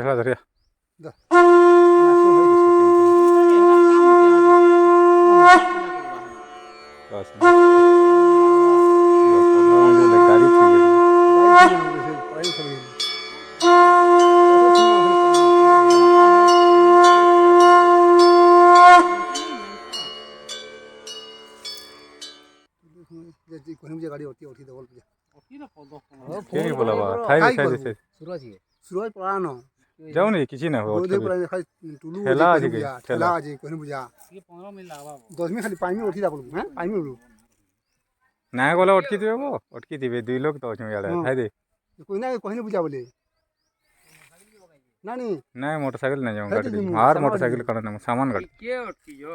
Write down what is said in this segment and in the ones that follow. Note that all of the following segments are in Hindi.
ଧରିଆ ଧରିଆ ବାସ୍ ଗାଡ଼ି गाड़ी होती होती दबल ठीक बोलाबा खाई दे सूरज पड़ा न जाऊनी किसी ना हो टुलू ठेला आज के ठेला आज कोन बुझा ये 15 मिनट लावा 10 मिनट खाली पानी में उठी दाबल हैं पानी में ना गला अटकी दिबे वो अटकी दिबे दुई लोग तो अछम याडे खाई दे कोई ना कोई बुझा बोले नानी ना मोटरसाइकिल ना जाऊं गाड़ी हार मोटरसाइकिल करना सामान गाड़ी के अटकी जो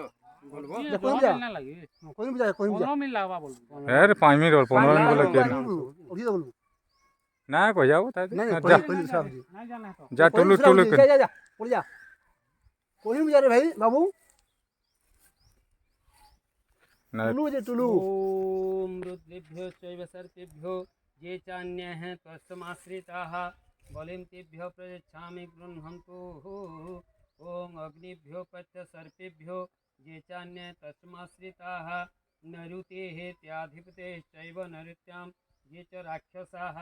बोलबो कोई जा ना लगी कोई बुझा 15 मिनट लावा बोलबो अरे 5 मिनट और 15 मिनट बोले के उठी दाबल ना को जाओ ता नहीं जा कोई साहब जी नहीं जाना है तो जा टुलू टुलू जा जा जा उठ जा कोई बुझा रे भाई बाबू ना टुलू जे टुलू ओम रुद्रेभ्यो चैव सर्पेभ्यो ये चान्यः तस्माश्रिताः बलिं तेभ्यो प्रयच्छामि गृह्णन्तु ओम अग्निभ्यो पच्च सर्पेभ्यो ये चान्यः तस्माश्रिताः नरुतेः त्याधिपतेः चैव नृत्यां ये च राक्षसाः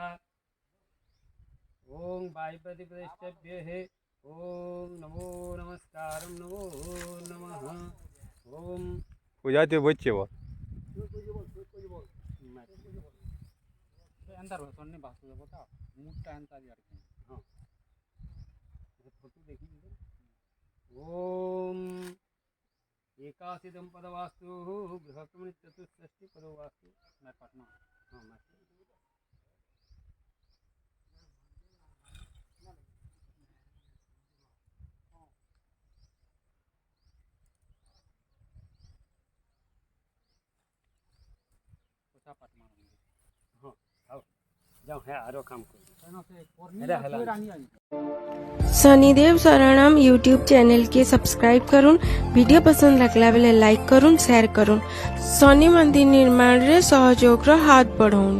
ओम वायुपतिपतिष्ठभ्यः ओम नमो नमस्कारं नमो नमः ओम पूजा ते बच्चे वो अंदर हो सोने बात हो बता मुट्टा अंतर यार हां फोटो देखी ओम एकादशम पदवास्तु बृहत्तम चतुष्षष्टि पदवास्तु मैं पटना हां मैं पटना हां जाओ है आरो काम कर शनिदेव शरणम यूट्यूब चॅनल के सबस्क्राईब करून वीडियो पसंद लागला बेले लाइक करून शेयर करून शनि मंदिर निर्माण रे सहयोग रो हाथ बढ़ाउन।